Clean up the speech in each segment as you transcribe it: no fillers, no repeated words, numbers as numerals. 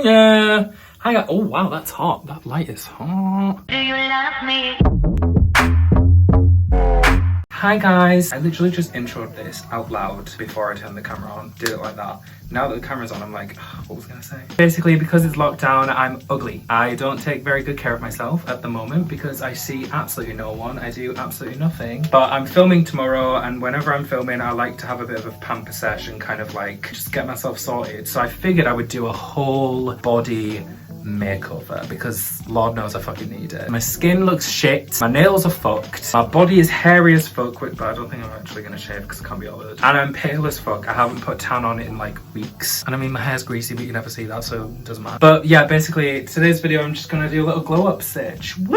yeah. Hi guys. Oh wow, that's hot. That light is hot. Do you love me? Hi guys. I literally just introed this out loud before I turned the camera on. Did it like that. Now that the camera's on, I'm like, what was I gonna say? Basically, because it's lockdown, I'm ugly. I don't take very good care of myself at the moment because I see absolutely no one. I do absolutely nothing. But I'm filming tomorrow, and whenever I'm filming, I like to have a bit of a pamper session, kind of like just get myself sorted. So I figured I would do a whole body makeover because Lord knows I fucking need it. My skin looks shit, my nails are fucked, my body is hairy as fuck, but I don't think I'm actually gonna shave because I can't be bothered. And I'm pale as fuck. I haven't put tan on it in like weeks. And I mean, my hair's greasy, but you never see that, so it doesn't matter. But yeah, basically today's video I'm just gonna do a little glow up stitch. Woo!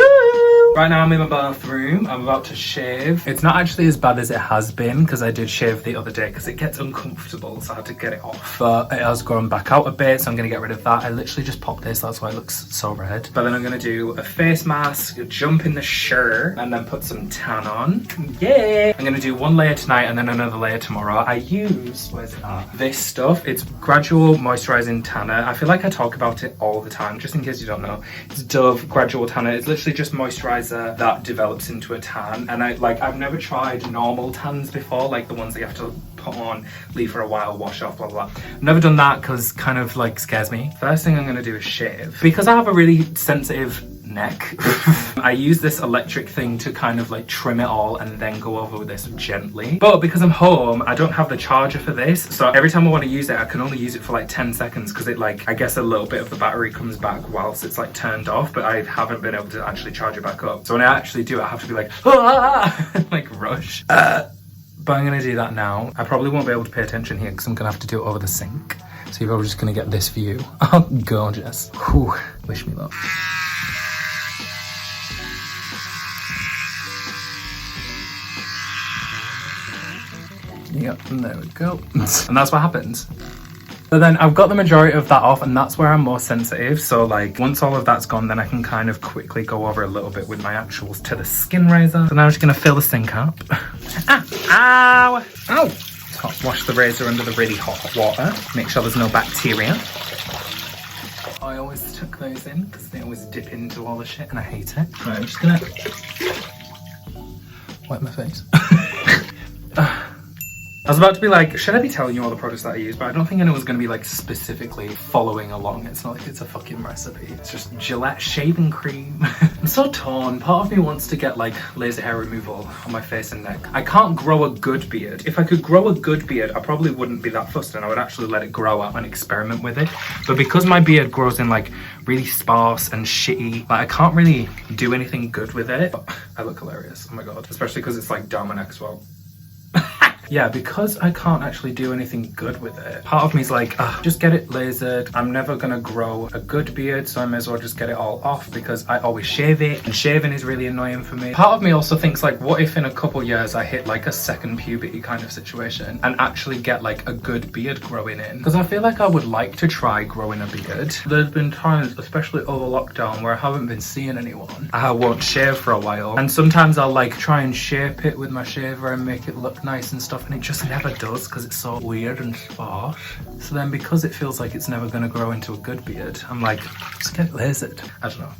Right now I'm in my bathroom. I'm about to shave. It's not actually as bad as it has been because I did shave the other day because it gets uncomfortable, so I had to get it off. But it has grown back out a bit, so I'm gonna get rid of that. I literally just popped this, that's why it looks so red. But then I'm gonna do a face mask, jump in the shirt, and then put some tan on. Yay! I'm gonna do one layer tonight and then another layer tomorrow. I use, where's it at? This stuff. It's Gradual Moisturizing Tanner. I feel like I talk about it all the time, just in case you don't know. It's Dove Gradual Tanner. It's literally just moisturizer that develops into a tan. And I've never tried normal tans before, like the ones that you have to put on, leave for a while, wash off, blah blah. I've never done that because kind of like scares me. First thing I'm gonna do is shave. Because I have a really sensitive neck, I use this electric thing to kind of like trim it all and then go over with this gently. But because I'm home, I don't have the charger for this, so every time I want to use it, I can only use it for like 10 seconds because it like, I guess a little bit of the battery comes back whilst it's like turned off, but I haven't been able to actually charge it back up. So when I actually do, I have to be like, ah! like rush. But I'm gonna do that now. I probably won't be able to pay attention here because I'm gonna have to do it over the sink. So you're probably just gonna get this view. Oh, gorgeous. Whew, wish me luck. Yep, and there we go. And that's what happens. But then I've got the majority of that off, and that's where I'm more sensitive. So like once all of that's gone, then I can kind of quickly go over a little bit with my actuals to the skin razor. So now I'm just gonna fill the sink up. Ah, ow, ow. Wash the razor under the really hot water. Make sure there's no bacteria. I always tuck those in because they always dip into all the shit and I hate it. Right, I'm just gonna wipe my face. I was about to be like, should I be telling you all the products that I use? But I don't think anyone's going to be like specifically following along. It's not like it's a fucking recipe. It's just Gillette shaving cream. I'm so torn. Part of me wants to get like laser hair removal on my face and neck. I can't grow a good beard. If I could grow a good beard, I probably wouldn't be that fussed and I would actually let it grow out and experiment with it. But because my beard grows in like really sparse and shitty, like I can't really do anything good with it. But I look hilarious. Oh my God. Especially because it's like down my neck as well. Yeah, because I can't actually do anything good with it, part of me is like, just get it lasered. I'm never gonna grow a good beard, so I may as well just get it all off because I always shave it, and shaving is really annoying for me. Part of me also thinks like, what if in a couple years I hit like a second puberty kind of situation and actually get like a good beard growing in? Because I feel like I would like to try growing a beard. There's been times, especially over lockdown, where I haven't been seeing anyone. I won't shave for a while, and sometimes I'll like try and shape it with my shaver and make it look nice and stuff, and it just never does because it's so weird and sparse. So then because it feels like it's never going to grow into a good beard, I'm like, just get it lasered. I don't know.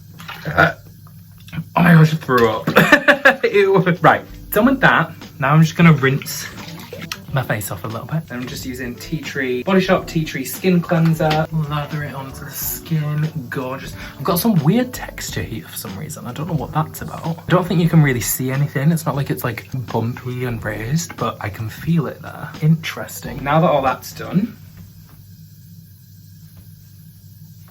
Oh my gosh, I threw up. Ew. Right, done with that. Now I'm just going to rinse my face off a little bit. And I'm just using Tea Tree, Body Shop Tea Tree Skin Cleanser. Lather it onto the skin. Gorgeous. I've got some weird texture here for some reason. I don't know what that's about. I don't think you can really see anything. It's not like it's like bumpy and raised, but I can feel it there. Interesting. Now that all that's done,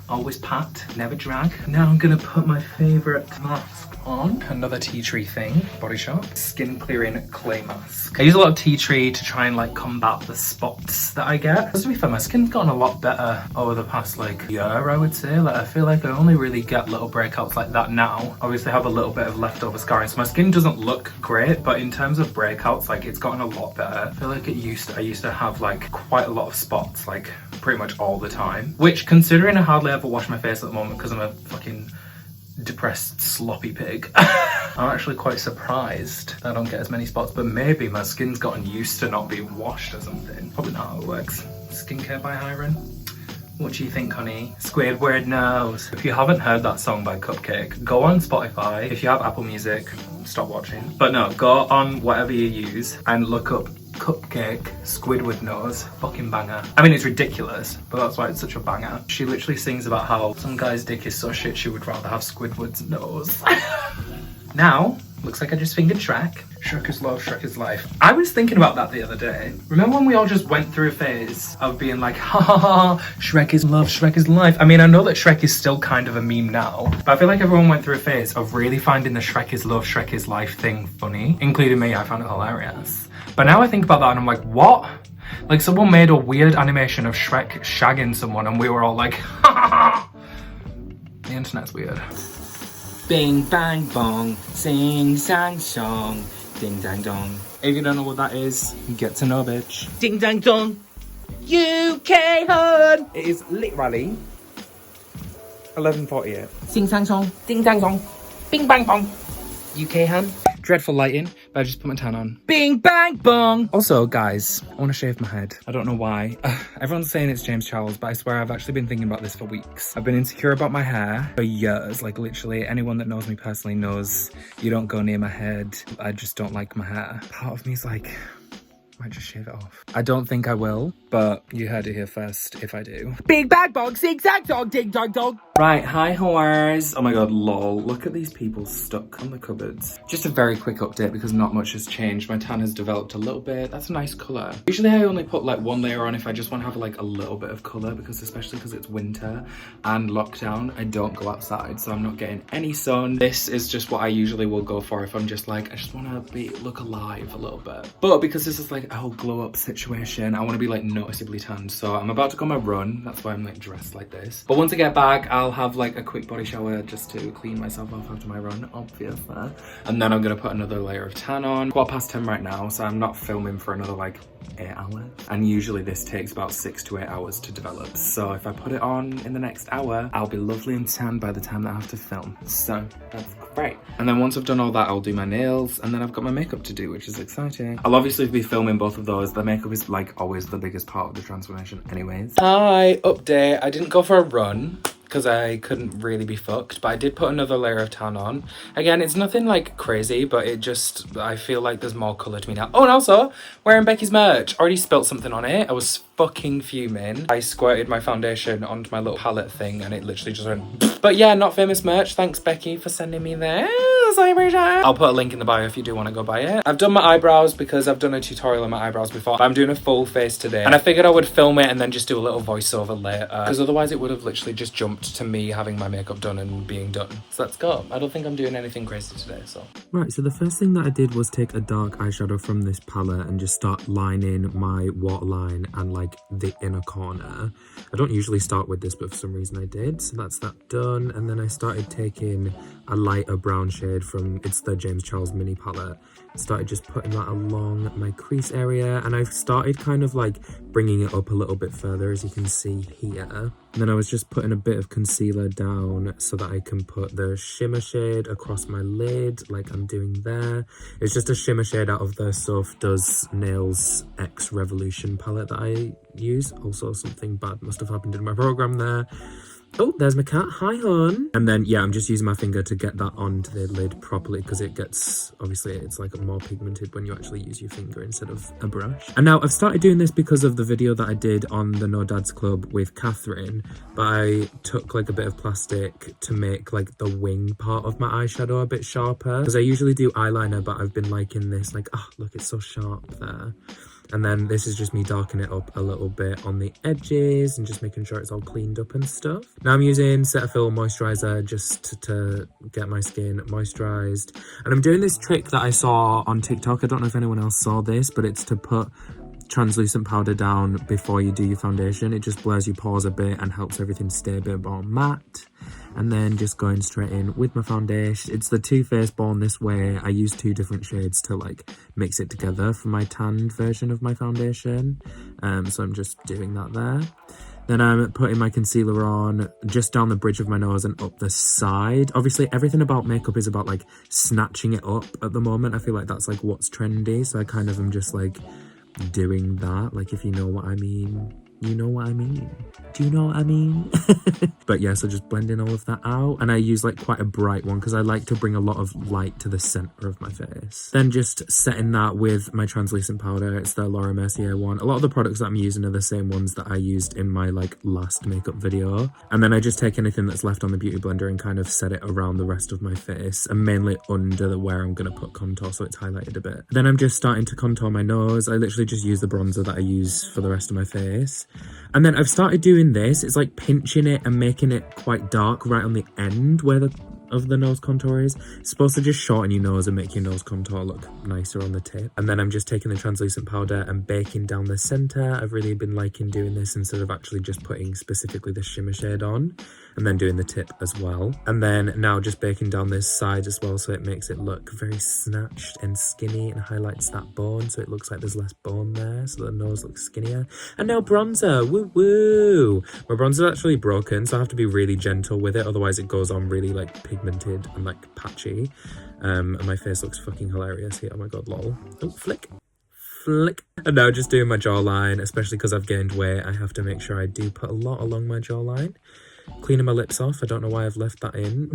always pat, never drag. Now I'm gonna put my favorite mask on. Another tea tree thing, Body Shop skin clearing clay mask. I use a lot of tea tree to try and like combat the spots that I get. To be fair, my skin's gotten a lot better over the past like year, I would say. Like I feel like I only really get little breakouts like that now. Obviously I have a little bit of leftover scarring, so my skin doesn't look great, but in terms of breakouts, like it's gotten a lot better. I feel like I used to have like quite a lot of spots, like pretty much all the time, which considering I hardly ever wash my face at the moment because I'm a fucking depressed sloppy pig. I'm actually quite surprised that I don't get as many spots, but maybe my skin's gotten used to not being washed or something. Probably not how it works. Skincare by Hiren. What do you think, honey? Squidward knows. If you haven't heard that song by Cupcake, go on Spotify. If you have Apple Music, stop watching. But no, go on whatever you use and look up Cupcake, Squidward Nose, fucking banger. I mean, it's ridiculous, but that's why it's such a banger. She literally sings about how some guy's dick is so shit she would rather have Squidward's nose. Now, looks like I just fingered Shrek. Shrek is love, Shrek is life. I was thinking about that the other day. Remember when we all just went through a phase of being like, ha ha ha, Shrek is love, Shrek is life. I mean, I know that Shrek is still kind of a meme now, but I feel like everyone went through a phase of really finding the Shrek is love, Shrek is life thing funny, including me. I found it hilarious. But now I think about that and I'm like, what? Like someone made a weird animation of Shrek shagging someone and we were all like, ha ha ha. The internet's weird. Bing bang bong, sing sang song, ding dang dong. If you don't know what that is, get to know, bitch. Ding dang dong, UK hon. It is literally 11:48. Sing sang song, ding dang dong, bing bang bong, UK hon. Dreadful lighting, but I just put my tan on. Bing bang bong! Also, guys, I want to shave my head. I don't know why. Everyone's saying it's James Charles, but I swear I've actually been thinking about this for weeks. I've been insecure about my hair for years. Like, literally, anyone that knows me personally knows you don't go near my head. I just don't like my hair. Part of me is like, I might just shave it off. I don't think I will, but you heard it here first if I do. Big bag bog, zigzag dog, ding dog dog. Right, hi whores. Oh my god, lol. Look at these people stuck on the cupboards. Just a very quick update because not much has changed. My tan has developed a little bit. That's a nice colour. Usually I only put like one layer on if I just want to have like a little bit of colour because especially because it's winter and lockdown, I don't go outside, so I'm not getting any sun. This is just what I usually will go for if I'm just like, I just want to look alive a little bit. But because this is like a whole glow up situation, I want to be like noticeably tanned. So I'm about to go on my run. That's why I'm like dressed like this. But once I get back, I'll have like a quick body shower just to clean myself off after my run, obviously. And then I'm gonna put another layer of tan on. 10:15 right now, so I'm not filming for another like 8 hours. And usually this takes about 6 to 8 hours to develop. So if I put it on in the next hour, I'll be lovely and tan by the time that I have to film. So that's great. And then once I've done all that, I'll do my nails and then I've got my makeup to do, which is exciting. I'll obviously be filming both of those. The makeup is like always the biggest part of the transformation anyways. Hi, update. I didn't go for a run because I couldn't really be fucked, but I did put another layer of tan on. Again, it's nothing like crazy, but it just, I feel like there's more colour to me now. Oh, and also, wearing Becky's merch. Already spilt something on it. I was fucking fuming. I squirted my foundation onto my little palette thing and it literally just went. But yeah, Not Famous merch. Thanks, Becky, for sending me this. I appreciate it. I'll put a link in the bio if you do want to go buy it. I've done my eyebrows because I've done a tutorial on my eyebrows before. I'm doing a full face today. And I figured I would film it and then just do a little voiceover later. Because otherwise it would have literally just jumped to me having my makeup done and being done. So let's go. I don't think I'm doing anything crazy today, so. Right, so the first thing that I did was take a dark eyeshadow from this palette and just start lining my waterline and like the inner corner. I don't usually start with this, but for some reason I did. So that's that done. And then I started taking a lighter brown shade from, it's the James Charles mini palette. Started just putting that along my crease area and I've started kind of like bringing it up a little bit further, as you can see here. And then I was just putting a bit of concealer down so that I can put the shimmer shade across my lid like I'm doing there. It's just a shimmer shade out of the Soph Does Nails X Revolution palette that I use. Also something bad must have happened in my program there. Oh, there's my cat. Hi, hon. And then, yeah, I'm just using my finger to get that onto the lid properly because it gets, obviously, it's like more pigmented when you actually use your finger instead of a brush. And now I've started doing this because of the video that I did on the No Dads Club with Catherine. But I took like a bit of plastic to make like the wing part of my eyeshadow a bit sharper. Because I usually do eyeliner, but I've been liking this, like, oh, look, it's so sharp there. And then this is just me darkening it up a little bit on the edges and just making sure it's all cleaned up and stuff. Now I'm using Cetaphil moisturizer just to get my skin moisturized. And I'm doing this trick that I saw on TikTok. I don't know if anyone else saw this, but it's to put translucent powder down before you do your foundation. It just blurs your pores a bit and helps everything stay a bit more matte. And then just going straight in with my foundation. It's the Too Faced Born This Way. I use 2 different shades to like mix it together for my tanned version of my foundation. So I'm just doing that there. Then I'm putting my concealer on just down the bridge of my nose and up the side. Obviously, everything about makeup is about like snatching it up at the moment. I feel like that's like what's trendy. So I kind of am just like doing that, like if you know what I mean. You know what I mean? Do you know what I mean? But yeah, so just blending all of that out. And I use like quite a bright one because I like to bring a lot of light to the center of my face. Then just setting that with my translucent powder. It's the Laura Mercier one. A lot of the products that I'm using are the same ones that I used in my like last makeup video. And then I just take anything that's left on the beauty blender and kind of set it around the rest of my face, and mainly under where I'm going to put contour so it's highlighted a bit. Then I'm just starting to contour my nose. I literally just use the bronzer that I use for the rest of my face. And then I've started doing this. It's like pinching it and making it quite dark right on the end where of the nose contour is. It's supposed to just shorten your nose and make your nose contour look nicer on the tip. And then I'm just taking the translucent powder and baking down the center. I've really been liking doing this instead of actually just putting specifically the shimmer shade on, and then doing the tip as well. And then now just baking down this side as well, so it makes it look very snatched and skinny and highlights that bone, so it looks like there's less bone there, so the nose looks skinnier. And now bronzer, woo woo! My bronzer is actually broken, so I have to be really gentle with it, otherwise it goes on really like pigmented and like patchy. And my face looks fucking hilarious here. Oh my god, lol. Oh, flick. Flick. And now just doing my jawline, especially because I've gained weight, I have to make sure I do put a lot along my jawline. Cleaning my lips off. I don't know why I've left that in.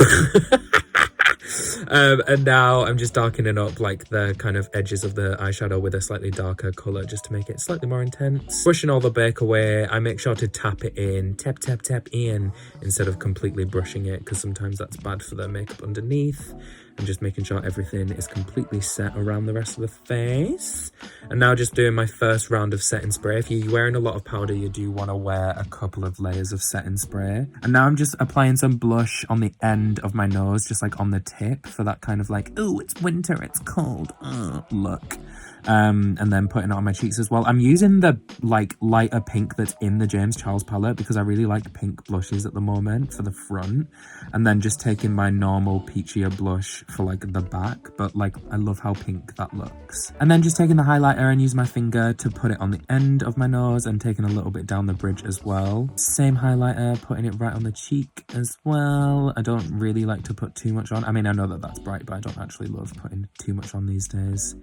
And now I'm just darkening up like the kind of edges of the eyeshadow with a slightly darker colour just to make it slightly more intense. Brushing all the bake away, I make sure to tap it in, tap tap tap in, instead of completely brushing it, because sometimes that's bad for the makeup underneath. And just making sure everything is completely set around the rest of the face. And now just doing my first round of setting spray. If you're wearing a lot of powder, you do want to wear a couple of layers of setting spray. And now I'm just applying some blush on the end of my nose, just like on the tip, for that kind of like, oh, it's winter, it's cold, look. And then putting it on my cheeks as well. I'm using the like lighter pink that's in the James Charles palette because I really like pink blushes at the moment for the front. And then just taking my normal peachier blush for like the back, but like I love how pink that looks. And then just taking the highlighter and using my finger to put it on the end of my nose and taking a little bit down the bridge as well. Same highlighter, putting it right on the cheek as well. I don't really like to put too much on. I mean, I know that that's bright, but I don't actually love putting too much on these days.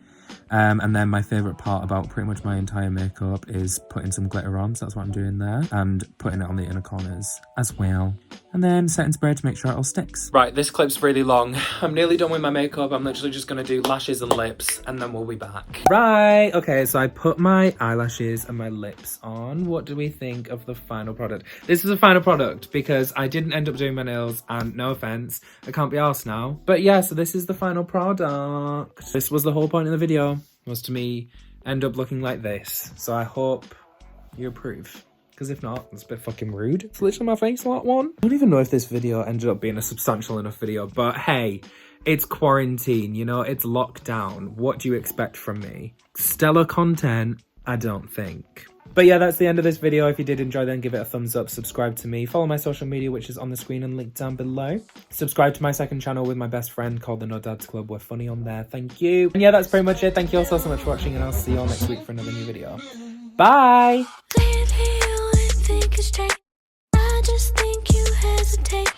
And then my favourite part about pretty much my entire makeup is putting some glitter on, so that's what I'm doing there, and putting it on the inner corners as well. And then setting spray to make sure it all sticks. Right, this clip's really long. I'm nearly done with my makeup. I'm literally just going to do lashes and lips, and then we'll be back. Right, okay, so I put my eyelashes and my lips on. What do we think of the final product? This is a final product because I didn't end up doing my nails, and no offence, I can't be arsed now. But yeah, so this is the final product. This was the whole point of the video, was to me end up looking like this. So I hope you approve. Because if not, it's a bit fucking rude. It's literally my face, that one. I don't even know if this video ended up being a substantial enough video, but hey, it's quarantine, you know, it's lockdown. What do you expect from me? Stellar content? I don't think. But yeah, that's the end of this video. If you did enjoy, then give it a thumbs up, subscribe to me, follow my social media, which is on the screen and linked down below. Subscribe to my second channel with my best friend called the No Dads Club. We're funny on there. Thank you. And yeah, that's pretty much it. Thank you all so much for watching, and I'll see you all next week for another new video. Bye! I just think you hesitate.